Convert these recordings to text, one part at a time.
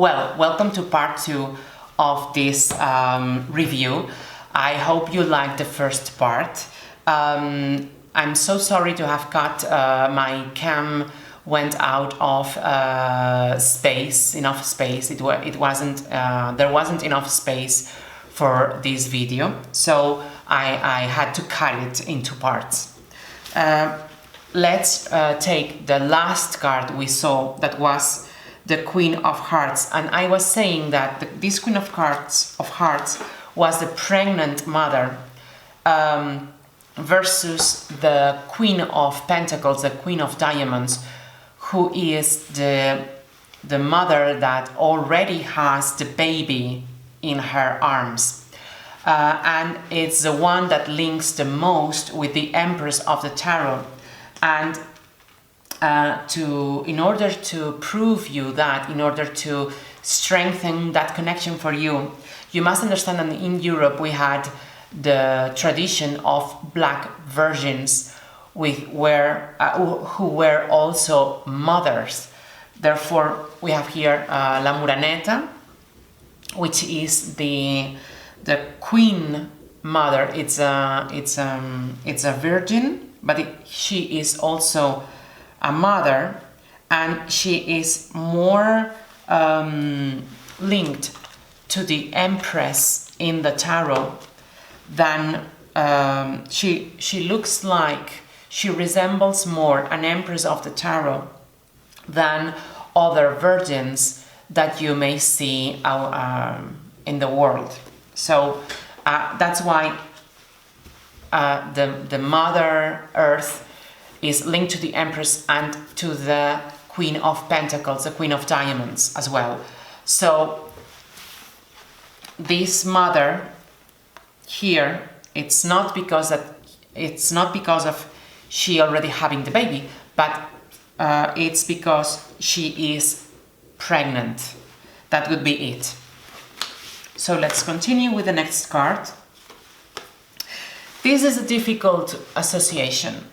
Well, welcome to part 2 of this review. I hope you liked the first part. I'm so sorry to have cut my cam went out of enough space. It wasn't there wasn't enough space for this video, so I had to cut it into parts. Let's take the last card we saw, that was the Queen of Hearts, and I was saying that this Queen of Hearts was the pregnant mother versus the Queen of Pentacles, the Queen of Diamonds, who is the mother that already has the baby in her arms. And it's the one that links the most with the Empress of the Tarot. And in order to prove you that, in order to strengthen that connection for you, you must understand that in Europe we had the tradition of black virgins who were also mothers. Therefore, we have here La Muraneta, which is the queen mother. It's a virgin, but she is also a mother, and she is more linked to the Empress in the tarot than she looks like, she resembles more an Empress of the tarot than other virgins that you may see in the world. So that's why the Mother Earth is linked to the Empress and to the Queen of Pentacles, the Queen of Diamonds as well. So this mother here, it's not because of she already having the baby, but it's because she is pregnant. That would be it. So let's continue with the next card. This is a difficult association.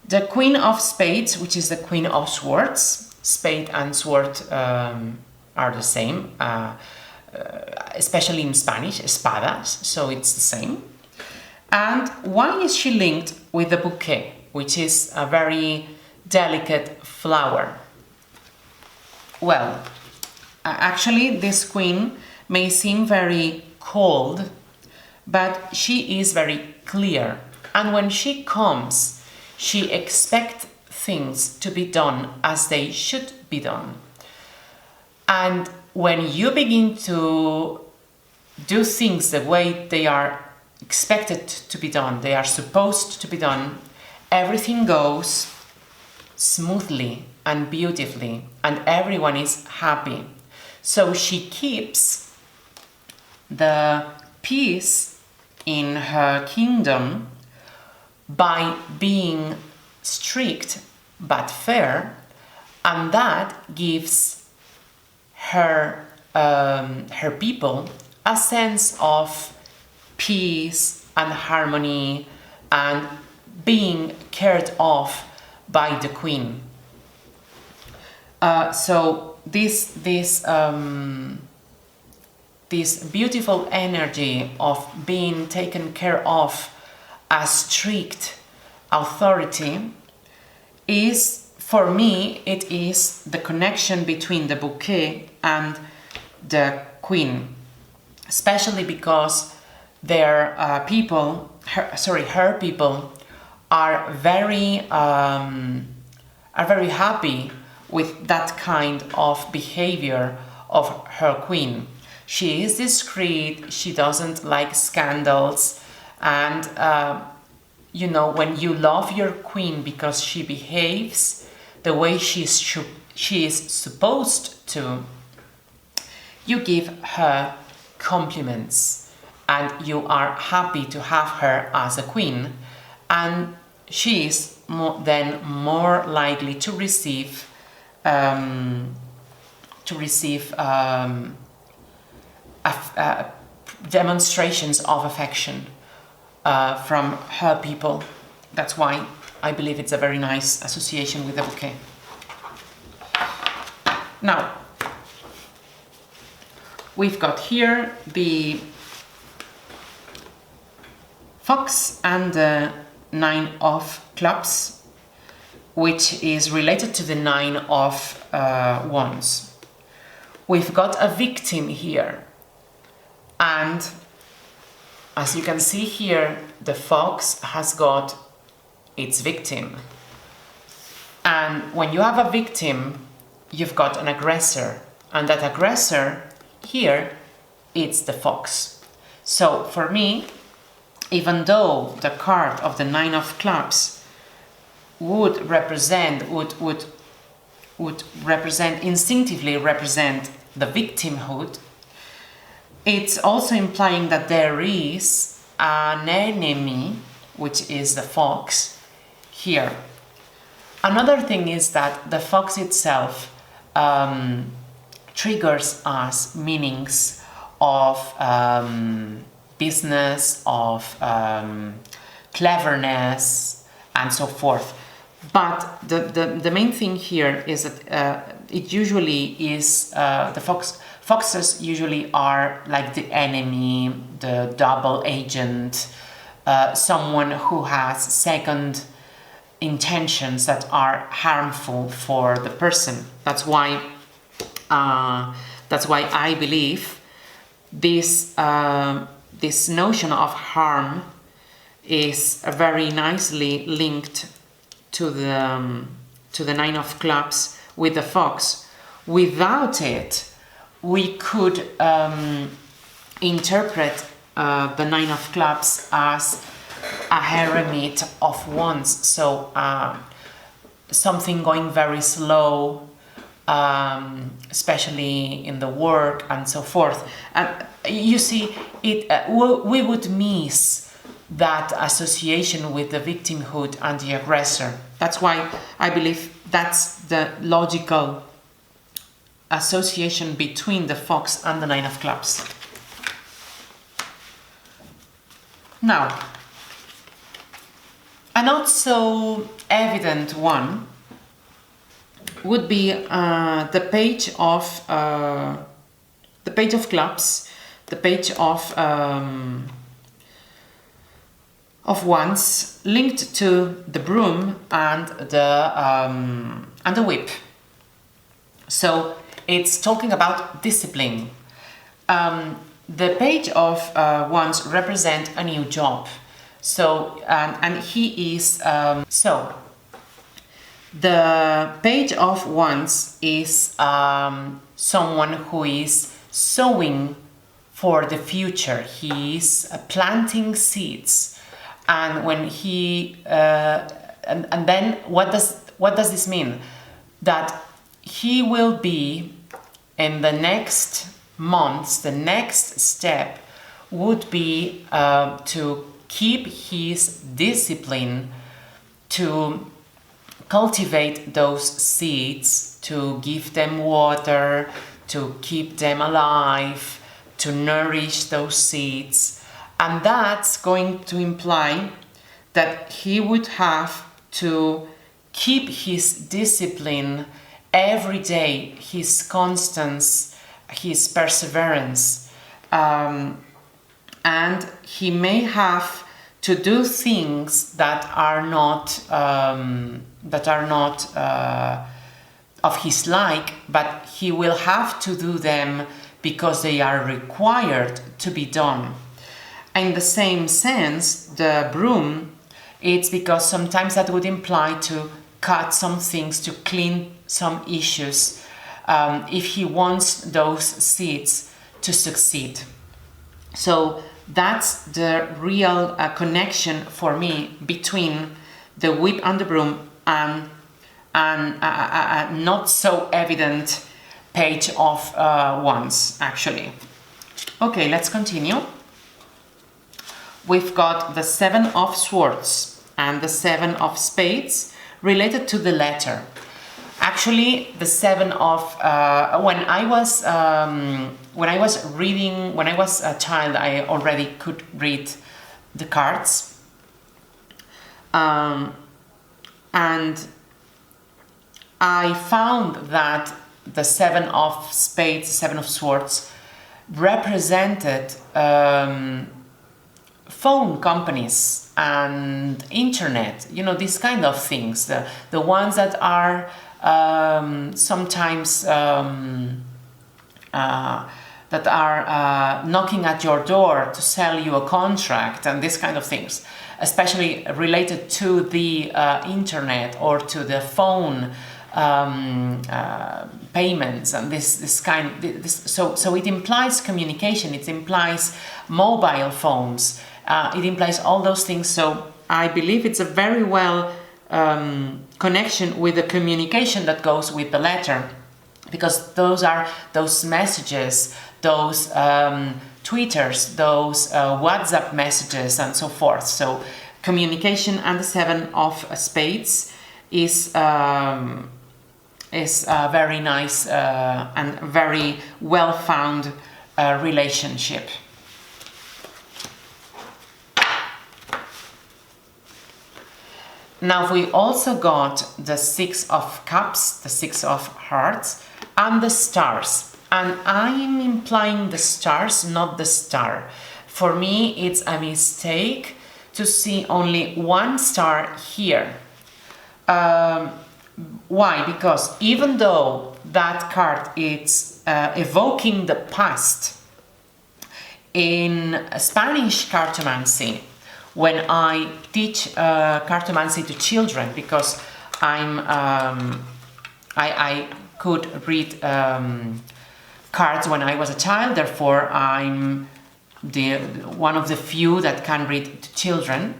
The Queen of Spades, which is the Queen of Swords. Spade and sword are the same, especially in Spanish, espadas, so it's the same. And why is she linked with the bouquet, which is a very delicate flower? Well, actually this queen may seem very cold, but she is very clear. And when she comes, she expects things to be done as they should be done. And when you begin to do things the way they are expected to be done, they are supposed to be done, everything goes smoothly and beautifully, and everyone is happy. So she keeps the peace in her kingdom by being strict but fair, and that gives her people a sense of peace and harmony and being cared of by the queen. So this beautiful energy of being taken care of as strict authority is, for me, it is the connection between the bouquet and the queen, especially because her people are very happy with that kind of behavior of her queen. She is discreet, she doesn't like scandals, and when you love your queen because she behaves the way she is supposed to, you give her compliments and you are happy to have her as a queen, and she is more likely to receive demonstrations of affection from her people. That's why I believe it's a very nice association with the bouquet. Now, we've got here the fox and the 9 of clubs, which is related to the 9 of wands. We've got a victim here, and as you can see here, the fox has got its victim. And when you have a victim, you've got an aggressor, and that aggressor here, it's the fox. So for me, even though the card of the 9 of clubs would instinctively represent the victimhood, it's also implying that there is an enemy, which is the fox, here. Another thing is that the fox itself triggers us meanings of business, of cleverness, and so forth. But the main thing here is that it usually is foxes usually are like the enemy, the double agent, someone who has second intentions that are harmful for the person. That's why I believe this this notion of harm is very nicely linked to the 9 of clubs with the fox. Without it, we could interpret the 9 of clubs as a hermit of wands, so something going very slow, especially in the work and so forth. And you see, we would miss that association with the victimhood and the aggressor. That's why I believe that's the logical association between the fox and the 9 of clubs. Now, a not so evident one would be the page of clubs, the page of wands linked to the broom and the whip. So it's talking about discipline. The page of wands represent a new job. So and he is so the page of wands is someone who is sowing for the future. He is planting seeds. And when he and then what does this mean? That he will be in the next months, the next step would be to keep his discipline, to cultivate those seeds, to give them water, to keep them alive, to nourish those seeds. And that's going to imply that he would have to keep his discipline every day, his constance, his perseverance. And he may have to do things that are not of his like, but he will have to do them because they are required to be done. In the same sense, the broom, it's because sometimes that would imply to cut some things, to clean some issues, if he wants those seeds to succeed. So that's the real connection for me between the whip and the broom and a not so evident page of wands, actually. Okay, let's continue. We've got the 7 of swords and the 7 of spades related to the letter. Actually, the 7 of when I was a child, I already could read the cards, and I found that the 7 of spades, 7 of swords, represented phone companies and internet, you know, these kind of things, the ones that are sometimes knocking at your door to sell you a contract and these kind of things, especially related to the internet or to the phone payments and so it implies communication, it implies mobile phones, it implies all those things. So I believe it's a very well connection with the communication that goes with the letter, because those are those messages, those Twitters, those WhatsApp messages and so forth. So communication and the 7 of Spades is a very nice and very well-found relationship. Now we also got the 6 of Cups, the 6 of Hearts, and the stars. And I'm implying the stars, not the star. For me, it's a mistake to see only one star here. Why? Because even though that card is evoking the past, in Spanish cartomancy, when I teach cartomancy to children, because I could read cards when I was a child, therefore I'm one of the few that can read to children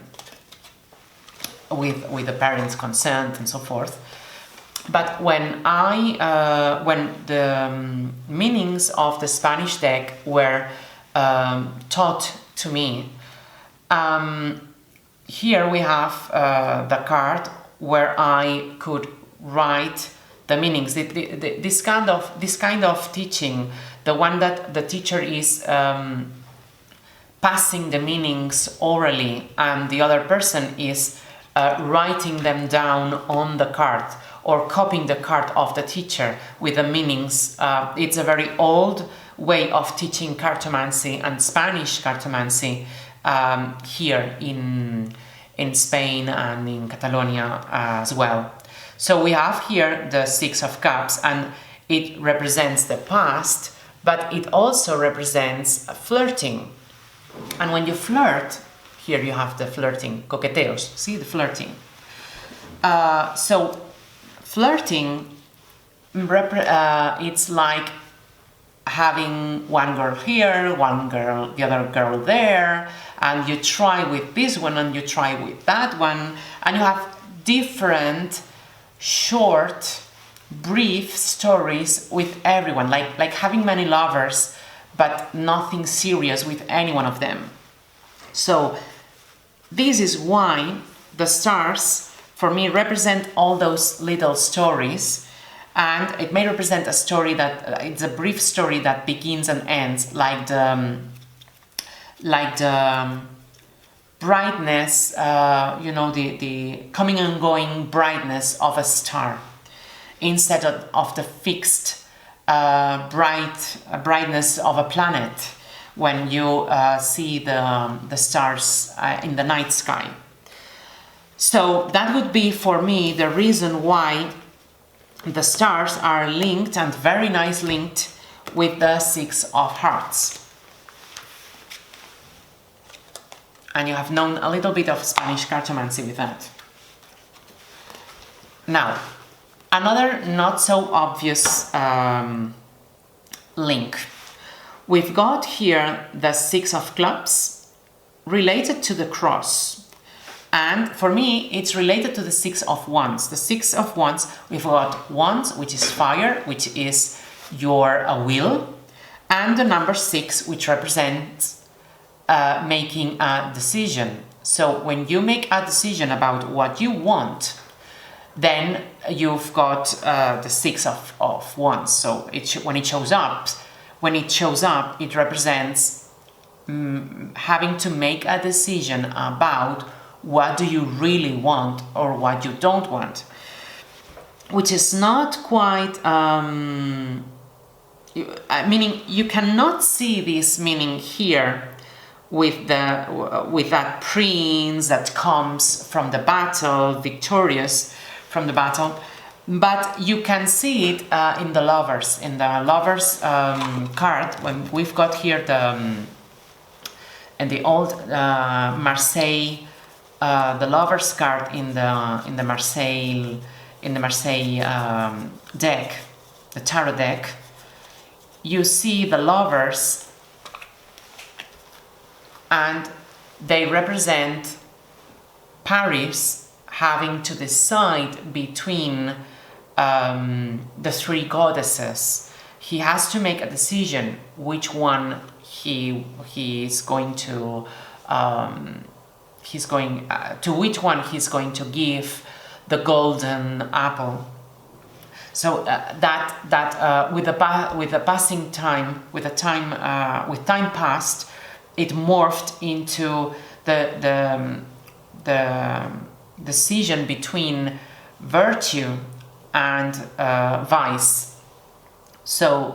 with the parents' consent and so forth. But when the meanings of the Spanish deck were taught to me, here we have the card where I could write the meanings. This kind of teaching, the one that the teacher is passing the meanings orally and the other person is writing them down on the card or copying the card of the teacher with the meanings. It's a very old way of teaching cartomancy and Spanish cartomancy here in Spain and in Catalonia as well. So we have here the 6 of Cups, and it represents the past, but it also represents flirting. And when you flirt, here you have the flirting, coqueteos, see the flirting. So flirting, it's like having one girl here, the other girl there, and you try with this one and you try with that one, and you have different short, brief stories with everyone, like having many lovers, but nothing serious with any one of them. So this is why the stars, for me, represent all those little stories, and it may represent a story that it's a brief story that begins and ends, like the brightness, the coming and going brightness of a star, instead of the fixed brightness of a planet when you see the stars in the night sky. So that would be for me the reason why the stars are linked, and very nice linked, with the 6 of Hearts. And you have known a little bit of Spanish cartomancy with that. Now, another not so obvious link. We've got here the 6 of Clubs related to the cross. And for me, it's related to the 6 of Wands. The 6 of Wands, we've got Wands, which is fire, which is your will, and the number 6, which represents making a decision. So when you make a decision about what you want, then you've got the 6 of Wands. So when it shows up, it represents having to make a decision about what do you really want or what you don't want, which is not quite meaning you cannot see this meaning here with that prince that comes from the battle, victorious from the battle, but you can see it in the lovers card. When we've got here in the old Marseille, the lovers card in the Marseille deck, the tarot deck, you see the lovers, and they represent Paris having to decide between the three goddesses. He has to make a decision which one he is going to which one he's going to give the golden apple. So with time passed, it morphed into the decision between virtue and vice. So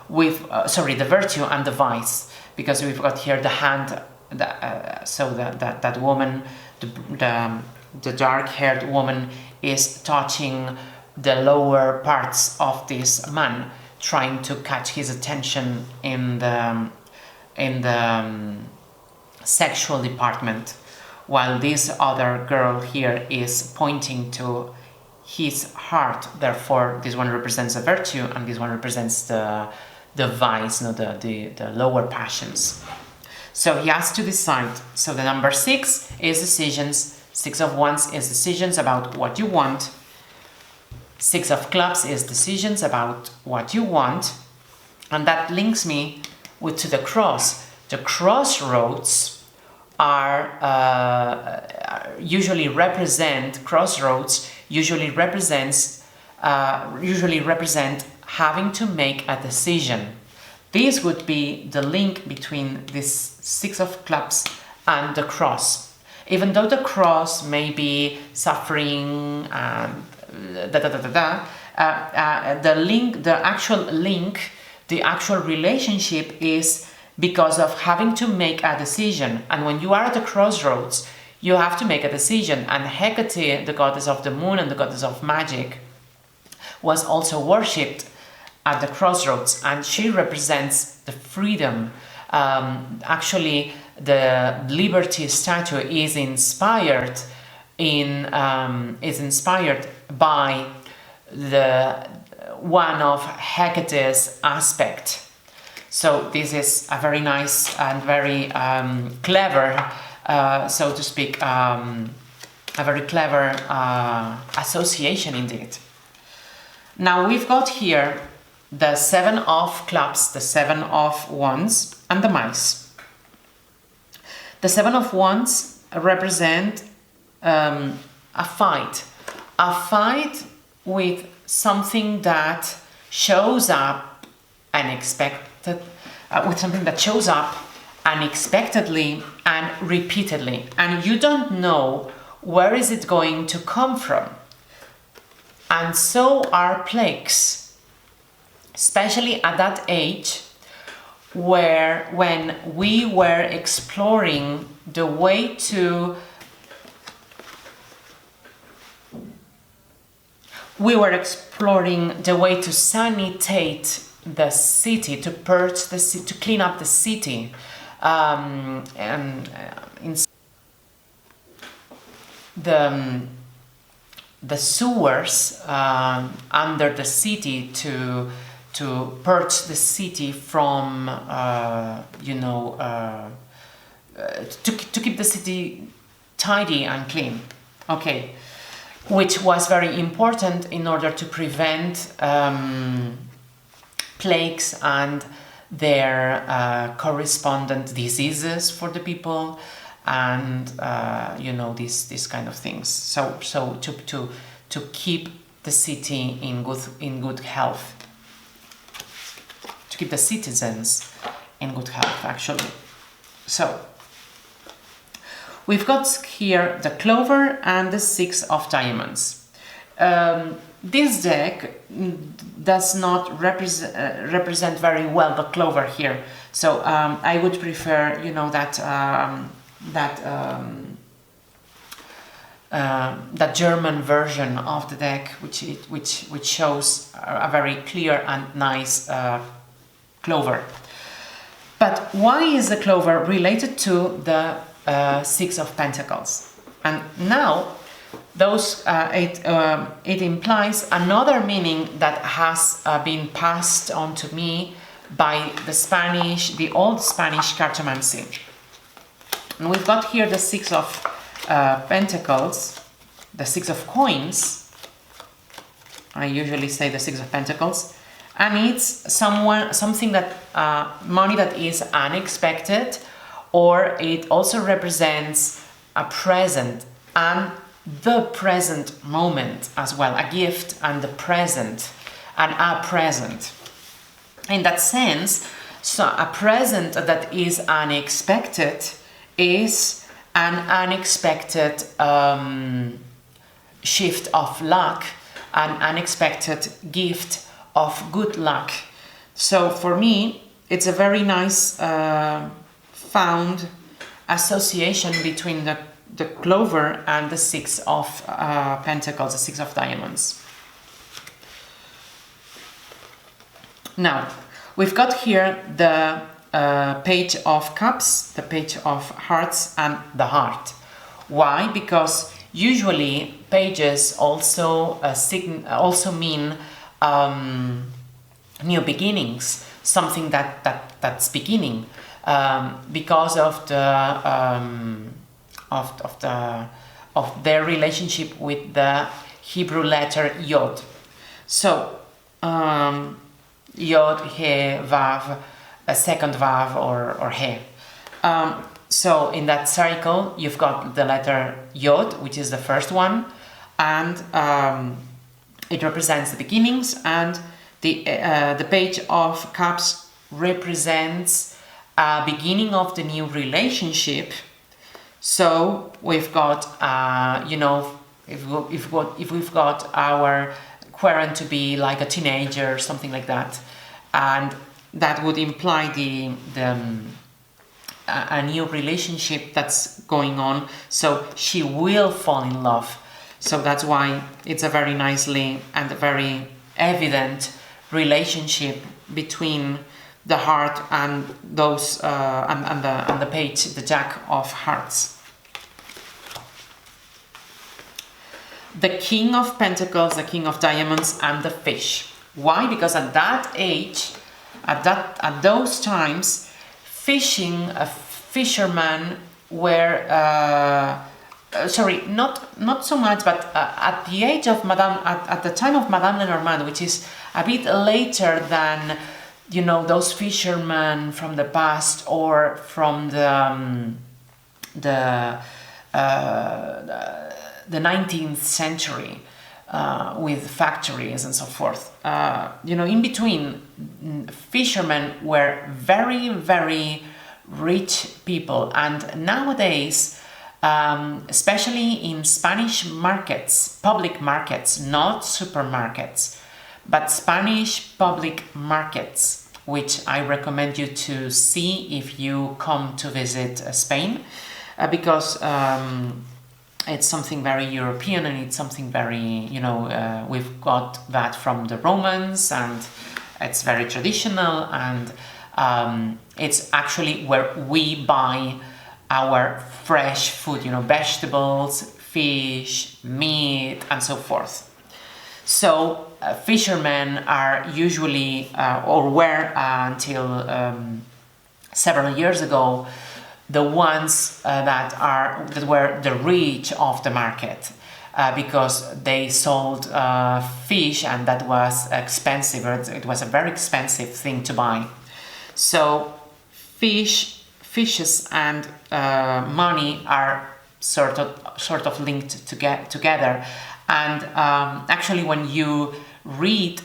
the virtue and the vice, because we've got here the hand. That woman, the dark-haired woman, is touching the lower parts of this man, trying to catch his attention in the sexual department, while this other girl here is pointing to his heart. Therefore, this one represents the virtue, and this one represents the vice, the lower passions. So he has to decide. So the number 6 is decisions. 6 of Wands is decisions about what you want. 6 of Clubs is decisions about what you want. And that links me to the cross. The crossroads usually represent having to make a decision. This would be the link between this 6 of Clubs and the cross. Even though the cross may be suffering and the actual relationship is because of having to make a decision. And when you are at the crossroads, you have to make a decision. And Hecate, the goddess of the moon and the goddess of magic, was also worshipped at the crossroads, and she represents the freedom. Actually, the Liberty statue is inspired by the one of Hecate's aspect. So this is a very nice and very clever, so to speak, a very clever association indeed. Now we've got here the 7 of Clubs, the 7 of Wands, and the mice. The 7 of Wands represent a fight with something that shows up unexpectedly and repeatedly, and you don't know where is it going to come from. And so are plagues, especially at that age when we were exploring the way to sanitate the city, to purge the city, to clean up the city, the sewers under the city, to purge the city from to keep the city tidy and clean. Okay, which was very important in order to prevent plagues and their correspondent diseases for the people, and these kind of things. So to keep the city in good health, to keep the citizens in good health, actually. So we've got here the Clover and the 6 of Diamonds. This deck does not represent very well the clover here, so I would prefer, you know, that German version of the deck, which shows a very clear and nice clover. But why is the clover related to the Six of Pentacles? And now it implies another meaning that has been passed on to me by the old Spanish cartomancy. And we've got here the Six of Pentacles, the Six of Coins. I usually say the Six of Pentacles, and it's something that money that is unexpected, or it also represents a present and the present moment as well, a gift and the present and a present. In that sense, so a present that is unexpected is an unexpected shift of luck, an unexpected gift of good luck. So for me, it's a very nice found association between the clover and the Six of Pentacles, the Six of Diamonds. Now, we've got here the Page of Cups, the Page of Hearts, and the Heart. Why? Because usually pages also mean new beginnings, something that's beginning, because of their relationship with the Hebrew letter Yod. So Yod, He, Vav, a second Vav or He. So in that cycle, you've got the letter Yod, which is the first one, and it represents the beginnings, and the Page of Cups represents a beginning of the new relationship. So we've got, you know, if we've got our querent to be like a teenager, something like that, and that would imply a new relationship that's going on. So she will fall in love. So that's why it's a very nicely and a very evident relationship between the heart and those and the page, the Jack of Hearts. The King of Pentacles, the King of Diamonds, and the Fish. Why? Because at that age, at those times, fishermen were not so much, but at the age of at the time of Madame Lenormand, which is a bit later than, you know, those fishermen from the past or from the 19th century, with factories and so forth. You know, in between, fishermen were very, very rich people, and nowadays, especially in Spanish markets, public markets, not supermarkets, but Spanish public markets, which I recommend you to see if you come to visit Spain, because it's something very European, and it's something very, you know, we've got that from the Romans, and it's very traditional, and it's actually where we buy our fresh food, you know, vegetables, fish, meat, and so forth. So fishermen are usually, or were until several years ago, the ones that were the rich of the market, because they sold fish, and that was expensive. It was a very expensive thing to buy. So fishes and money are sort of linked together. And actually, when you read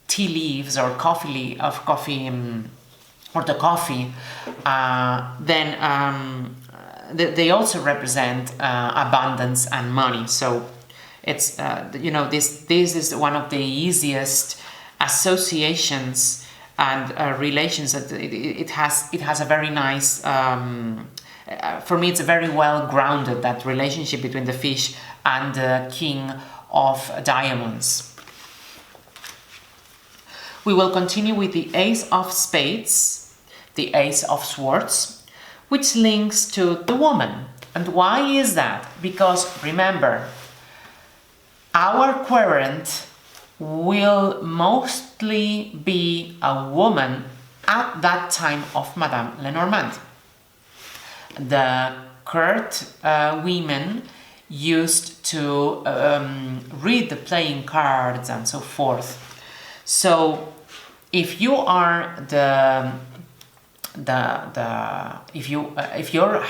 tea leaves or coffee, then they also represent abundance and money. So It's this is one of the easiest associations and relations that it has a very nice. For me, it's a very well grounded, that relationship between the fish and the king of diamonds. We will continue with the ace of spades, the ace of swords, which links to the woman. And why is that? Because remember, our querent will mostly be a woman at that time of Madame Lenormand. The court women used to read the playing cards and so forth. So if you are if you're